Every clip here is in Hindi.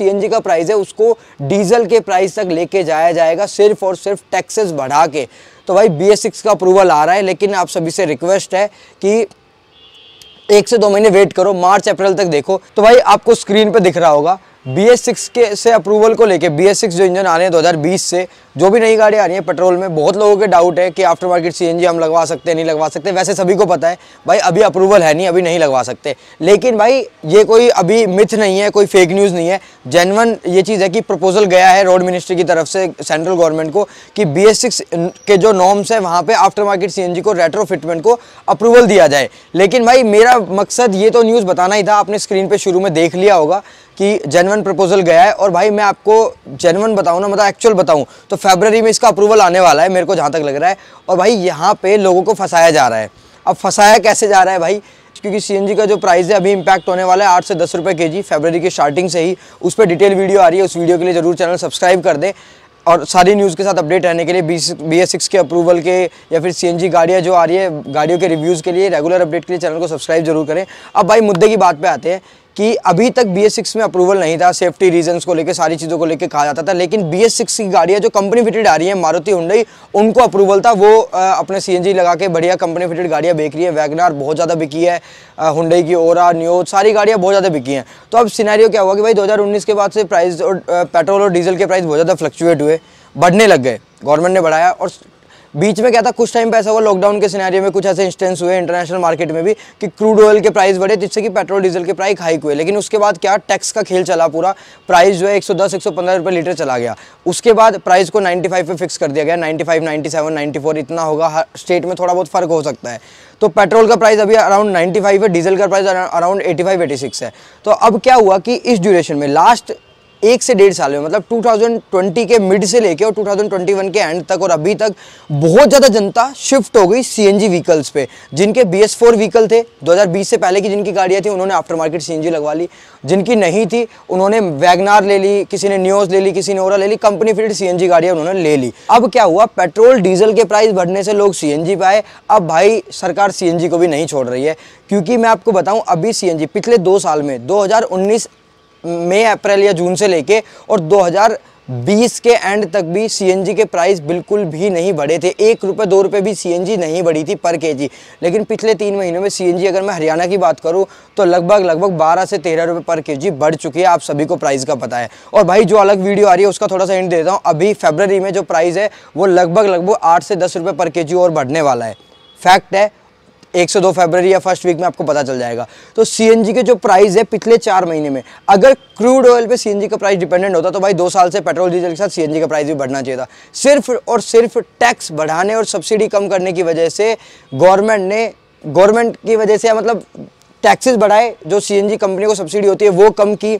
सीएनजी का प्राइस है उसको डीजल के प्राइस तक लेके जाया जाएगा, सिर्फ और सिर्फ टैक्सेस बढ़ा के। तो भाई BS6 का अप्रूवल आ रहा है, लेकिन आप सभी से रिक्वेस्ट है कि 1 से 2 महीने वेट करो, मार्च अप्रैल तक देखो। तो भाई आपको स्क्रीन पे दिख रहा होगा BS6 के से अप्रूवल को लेके, BS6 जो इंजन आ रहे हैं 2020 से, जो भी नई गाड़ी आ रही है पेट्रोल में, बहुत लोगों के डाउट है कि आफ्टर मार्केट सीएनजी हम लगवा सकते हैं नहीं लगवा सकते। वैसे सभी को पता है भाई अभी अप्रूवल है नहीं, अभी नहीं लगवा सकते। लेकिन भाई ये कोई अभी मिथ नहीं है, कोई फेक न्यूज़ नहीं है, जेन्युइन ये चीज़ है कि प्रपोजल गया है रोड मिनिस्ट्री की तरफ से सेंट्रल गवर्नमेंट को कि BS6 के जो नॉर्म्स है वहाँ पे आफ्टर मार्केट सीएनजी को रेट्रोफिटमेंट को अप्रूवल दिया जाए। लेकिन भाई मेरा मकसद ये तो न्यूज़ बताना ही था, आपने स्क्रीन पे शुरू में देख लिया होगा कि जेन्युइन प्रपोजल गया है। और भाई मैं आपको जेन्युइन बताऊं ना, मतलब एक्चुअल बताऊं तो फरवरी में इसका अप्रूवल आने वाला है मेरे को जहां तक लग रहा है। और भाई यहाँ पे लोगों को फंसाया जा रहा है। अब फंसाया कैसे जा रहा है भाई, क्योंकि सीएनजी का जो प्राइस है अभी इंपैक्ट होने वाला है 8 से 10 रुपये kg फरवरी की स्टार्टिंग से ही। उस पर डिटेल वीडियो आ रही है, उस वीडियो के लिए जरूर चैनल सब्सक्राइब कर दें। और सारी न्यूज़ के साथ अपडेट रहने के लिए BS6 के अप्रूवल के या फिर सीएनजी गाड़ियाँ जो आ रही है गाड़ियों के रिव्यूज़ के लिए, रेगुलर अपडेट के लिए चैनल को सब्सक्राइब जरूर करें। अब भाई मुद्दे की बात पे आते हैं कि अभी तक BS6 में अप्रूवल नहीं था, सेफ्टी रीजंस को लेकर सारी चीज़ों को लेकर कहा जाता था। लेकिन BS6 की गाड़ियाँ जो कंपनी फिटेड आ रही है, मारुति हुंडई, उनको अप्रूवल था। वो अपने सीएनजी लगा के बढ़िया कंपनी फिटेड गाड़ियाँ बेच रही है। वैगनार बहुत ज़्यादा बिकी है, हुंडई की ओरा, नियो, सारी गाड़ियाँ बहुत ज़्यादा बिकी हैं। तो अब सिनेरियो क्या हुआ कि भाई 2019 के बाद से प्राइस और पेट्रोल और डीजल के प्राइस बहुत ज़्यादा फ्लक्चुएट हुए, बढ़ने लग गए, गवर्नमेंट ने बढ़ाया। और बीच में क्या था, कुछ टाइम पे ऐसा हुआ लॉकडाउन के सिनेरियो में कुछ ऐसे इंस्टेंस हुए इंटरनेशनल मार्केट में भी कि क्रूड ऑयल के प्राइस बढ़े, जिससे कि पेट्रोल डीजल के प्राइस हाइक हुए। लेकिन उसके बाद क्या, टैक्स का खेल चला पूरा, प्राइस जो है 110-115 रुपये लीटर चला गया। उसके बाद प्राइस को 95 पे फिक्स कर दिया गया, 95, 97, 94 इतना होगा। हर स्टेट में थोड़ा बहुत फर्क हो सकता है। तो पेट्रोल का प्राइस अभी अराउंड 95 है, डीजल का प्राइस अराउंड 85-86 है। तो अब क्या हुआ कि इस ड्यूरेशन में लास्ट 1 से 1.5 साल में, मतलब 2020 के मिड से लेके और 2021 के एंड तक और अभी तक बहुत ज़्यादा जनता शिफ्ट हो गई सीएनजी व्हीकल्स पे। जिनके BS4 व्हीकल थे 2020 से पहले की जिनकी गाड़ियाँ थी, उन्होंने आफ्टर मार्केट सीएनजी लगवा ली। जिनकी नहीं थी उन्होंने वैगनार ले ली, किसी ने नियोज ले ली, किसी ने ओरा ले ली, कंपनी फिटेड सीएनजी गाड़ियाँ उन्होंने ले ली। अब क्या हुआ, पेट्रोल डीजल के प्राइस बढ़ने से लोग सीएनजी पे आए। अब भाई सरकार सीएनजी को भी नहीं छोड़ रही है, क्योंकि मैं आपको बताऊं अभी सीएनजी पिछले 2 साल में 2019 मई, अप्रैल या जून से लेके और 2020 के एंड तक भी सीएनजी के प्राइस बिल्कुल भी नहीं बढ़े थे। 1 रुपये 2 रुपये भी सीएनजी नहीं बढ़ी थी पर केजी। लेकिन पिछले 3 महीनों में सीएनजी, अगर मैं हरियाणा की बात करूं तो लगभग 12 से 13 रुपये पर केजी बढ़ चुकी है। आप सभी को प्राइस का पता है। और भाई जो अलग वीडियो आ रही है उसका थोड़ा सा हिंट देता हूँ, अभी फरवरी में जो प्राइस है वो लगभग 8 से 10 रुपये पर केजी और बढ़ने वाला है। फैक्ट है, 1 से 2 फरवरी या फर्स्ट वीक में आपको पता चल जाएगा। तो सीएनजी के जो प्राइस है पिछले 4 महीने में, अगर क्रूड ऑयल पे सीएनजी का प्राइस डिपेंडेंट होता तो भाई 2 साल से पेट्रोल डीजल के साथ सीएनजी का प्राइस भी बढ़ना चाहिए था। सिर्फ और सिर्फ टैक्स बढ़ाने और सब्सिडी कम करने की वजह से गवर्नमेंट की वजह से, मतलब टैक्सेस बढ़ाए, जो सीएनजी कंपनी को सब्सिडी होती है वो कम की।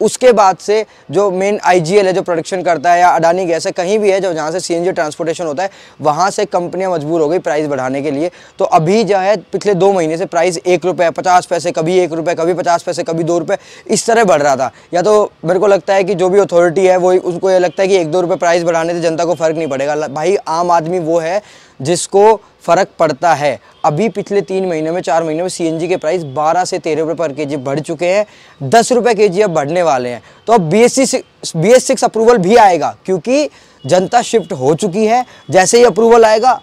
उसके बाद से जो मेन IGL है जो प्रोडक्शन करता है, या अडानी गैस है, कहीं भी है जो जहाँ से सीएनजी ट्रांसपोर्टेशन होता है, वहाँ से कंपनियाँ मजबूर हो गई प्राइस बढ़ाने के लिए। तो अभी जो है पिछले 2 महीने से प्राइस 1 रुपये 50 पैसे, कभी 1 रुपये, कभी 50 पैसे, कभी 2 रुपये, इस तरह बढ़ रहा था। या तो मेरे को लगता है कि जो भी अथॉरिटी है वो उसको ये लगता है कि 1-2 रुपये प्राइस बढ़ाने से जनता को फ़र्क नहीं पड़ेगा। भाई आम आदमी वो है जिसको फ़र्क पड़ता है। अभी पिछले 3 महीने में, 4 महीने में सीएनजी के प्राइस 12 से 13 रुपये पर केजी बढ़ चुके हैं, 10 रुपये केजी अब बढ़ने वाले हैं। तो अब BS6 अप्रूवल भी आएगा, क्योंकि जनता शिफ्ट हो चुकी है। जैसे ही अप्रूवल आएगा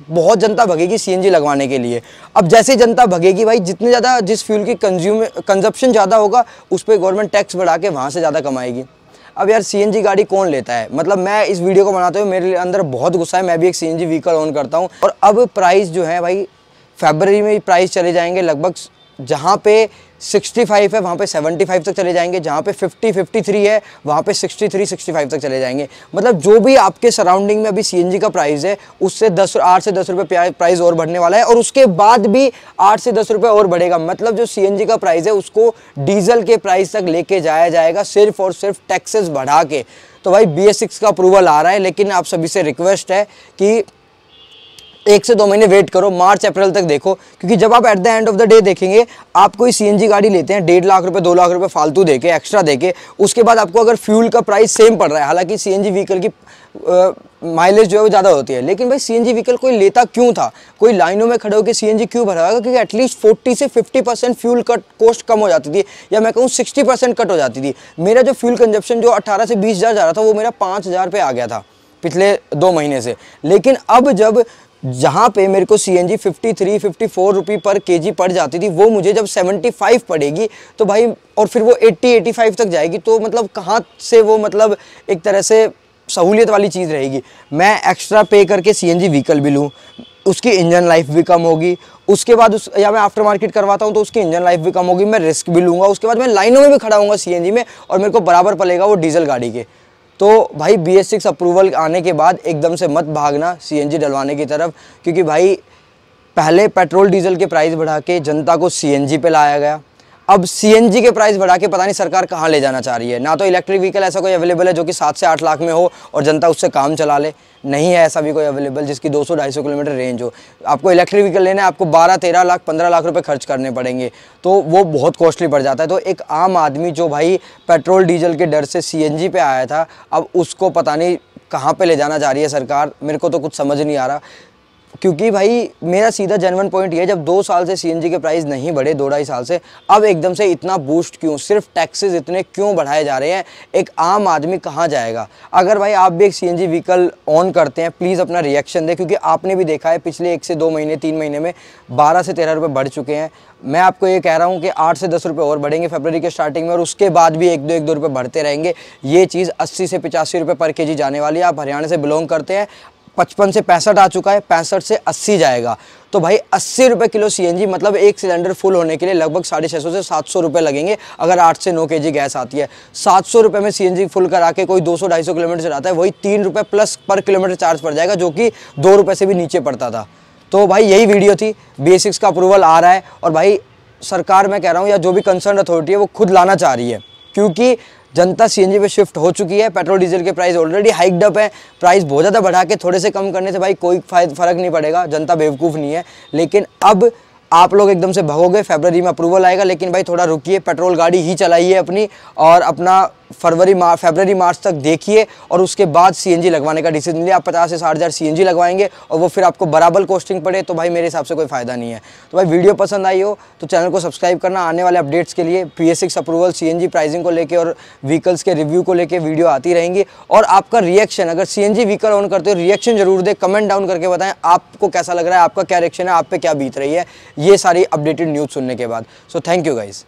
बहुत जनता भगेगी सीएनजी लगवाने के लिए। अब जैसे जनता भगेगी भाई, जितने ज़्यादा जिस फ्यूल की कंजप्शन ज़्यादा होगा उस पर गवर्नमेंट टैक्स बढ़ा के वहाँ से ज़्यादा कमाएगी। अब यार सीएनजी गाड़ी कौन लेता है, मतलब मैं इस वीडियो को बनाते हुए मेरे अंदर बहुत गुस्सा है। मैं भी एक सीएनजी व्हीकल ओन करता हूँ। और अब प्राइस जो है भाई फरवरी में प्राइस चले जाएंगे लगभग, जहाँ पे 65 है वहाँ पे 75 तक चले जाएंगे, जहाँ पे 50-53 है वहाँ पे 63-65 तक चले जाएंगे। मतलब जो भी आपके सराउंडिंग में अभी सीएनजी का प्राइस है उससे 8 से 10 रुपये प्राइस और बढ़ने वाला है। और उसके बाद भी 8 से 10 रुपये और बढ़ेगा। मतलब जो सीएनजी का प्राइस है उसको डीजल के प्राइस तक लेके जाया जाएगा, सिर्फ और सिर्फ टैक्सेस बढ़ा के। तो भाई BS6 का अप्रूवल आ रहा है, लेकिन आप सभी से रिक्वेस्ट है कि 1 से 2 महीने वेट करो, मार्च अप्रैल तक देखो, क्योंकि जब आप at the end of the day देखेंगे, आप कोई सीएनजी गाड़ी लेते हैं 1.5 लाख रुपए 2 लाख रुपए फालतू देके, एक्स्ट्रा देके, उसके बाद आपको अगर फ्यूल का प्राइस सेम पड़ रहा है, हालांकि सीएनजी व्हीकल की माइलेज जो है वो ज़्यादा होती है, लेकिन भाई सीएनजी व्हीकल कोई लेता क्यों था, कोई लाइनों में खड़े होकर सीएनजी क्यों भरवाएगा, क्योंकि एटलीस्ट 40 से 50% फ्यूल कट कॉस्ट कम हो जाती थी, या मैं कहूँ 60% कट हो जाती थी। मेरा जो फ्यूल कंजप्शन जो 18 से 20 हज़ार जा रहा था, वो मेरा 5,000 पे आ गया था पिछले 2 महीने से। लेकिन अब जब जहाँ पे मेरे को सीएनजी 53-54 रुपये पर केजी पड़ जाती थी, वो मुझे जब 75 पड़ेगी तो भाई, और फिर वो 80-85 तक जाएगी, तो मतलब कहाँ से वो मतलब एक तरह से सहूलियत वाली चीज़ रहेगी। मैं एक्स्ट्रा पे करके सीएनजी व्हीकल भी लूँ, उसकी इंजन लाइफ भी कम होगी, उसके बाद या मैं आफ्टर मार्केट करवाता हूँ तो उसकी इंजन लाइफ भी कम होगी, मैं रिस्क भी लूँगा, उसके बाद मैं लाइनों में भी खड़ा हूँगा सीएनजी में, और मेरे को बराबर पड़ेगा वो डीजल गाड़ी के। तो भाई BS6 अप्रूवल आने के बाद एकदम से मत भागना सीएनजी डलवाने की तरफ, क्योंकि भाई पहले पेट्रोल डीजल के प्राइस बढ़ा के जनता को सीएनजी पे लाया गया, अब सीएनजी के प्राइस बढ़ा के पता नहीं सरकार कहाँ ले जाना चाह रही है। ना तो इलेक्ट्रिक व्हीकल ऐसा कोई अवेलेबल है जो कि 7 से 8 लाख में हो और जनता उससे काम चला ले, नहीं है ऐसा भी कोई अवेलेबल जिसकी 200-250 किलोमीटर रेंज हो। आपको इलेक्ट्रिक व्हीकल लेना है, आपको 12-13 लाख 15 लाख रुपए खर्च करने पड़ेंगे, तो वो बहुत कॉस्टली पड़ जाता है। तो एक आम आदमी जो भाई पेट्रोल डीजल के डर से सीएनजी पे आया था, अब उसको पता नहीं कहाँ पे ले जाना चाह रही है सरकार, मेरे को तो कुछ समझ नहीं आ रहा। क्योंकि भाई मेरा सीधा जेन्युइन पॉइंट ये है, जब 2 साल से सीएनजी के प्राइस नहीं बढ़े, 2-2.5 साल से, अब एकदम से इतना बूस्ट क्यों, सिर्फ टैक्सेस इतने क्यों बढ़ाए जा रहे हैं, एक आम आदमी कहाँ जाएगा। अगर भाई आप भी एक सीएनजी व्हीकल ऑन करते हैं, प्लीज़ अपना रिएक्शन दें, क्योंकि आपने भी देखा है पिछले 1 से 2 महीने 3 महीने में 12 से 13 रुपये बढ़ चुके हैं। मैं आपको ये कह रहा हूँ कि 8 से 10 रुपये और बढ़ेंगे फरवरी के स्टार्टिंग में, और उसके बाद भी 1-2 रुपये बढ़ते रहेंगे। ये चीज़ 80 से 85 रुपये पर केजी जाने वाली है। आप हरियाणा से बिलोंग करते हैं, 55 से 65 आ चुका है, 65 से 80 जाएगा, तो भाई 80 रुपये किलो सीएनजी, मतलब एक सिलेंडर फुल होने के लिए लगभग 650 से 700 रुपये लगेंगे। अगर 8 से 9 केजी गैस आती है, 700 रुपये में सीएनजी फुल करा के कोई 200-250 किलोमीटर चलाता है, वही 3 रुपये प्लस पर किलोमीटर चार्ज पड़ जाएगा, जो कि 2 रुपये से भी नीचे पड़ता था। तो भाई यही वीडियो थी, BS6 का अप्रूवल आ रहा है, और भाई सरकार, मैं कह रहा हूँ, या जो भी कंसर्न अथॉरिटी है वो खुद लाना चाह रही है, क्योंकि जनता सीएनजी पे शिफ्ट हो चुकी है। पेट्रोल डीजल के प्राइस ऑलरेडी हाइक्ड अप है, प्राइस बहुत ज़्यादा बढ़ा के थोड़े से कम करने से भाई कोई फ़र्क नहीं पड़ेगा, जनता बेवकूफ़ नहीं है। लेकिन अब आप लोग एकदम से भगोगे, फरवरी में अप्रूवल आएगा, लेकिन भाई थोड़ा रुकिए, पेट्रोल गाड़ी ही चलाइए अपनी, और अपना फरवरी मार्च तक देखिए, और उसके बाद सीएनजी लगवाने का डिसीजन लिया। आप 50 से 60 हज़ार सीएनजी लगवाएंगे और वो फिर आपको बराबर कॉस्टिंग पड़े, तो भाई मेरे हिसाब से कोई फ़ायदा नहीं है। तो भाई वीडियो पसंद आई हो तो चैनल को सब्सक्राइब करना, आने वाले अपडेट्स के लिए BS6 अप्रूवल, सीएनजी प्राइसिंग को लेकर और व्हीकल्स के रिव्यू को लेकर वीडियो आती रहेंगी। और आपका रिएक्शन, अगर सीएनजी व्हीकल ऑन करते हो, रिएक्शन जरूर दे, कमेंट डाउन करके बताएं आपको कैसा लग रहा है, आपका क्या रिएक्शन है, आप पे क्या बीत रही है ये सारी अपडेटेड न्यूज़ सुनने के बाद। So thank you guys.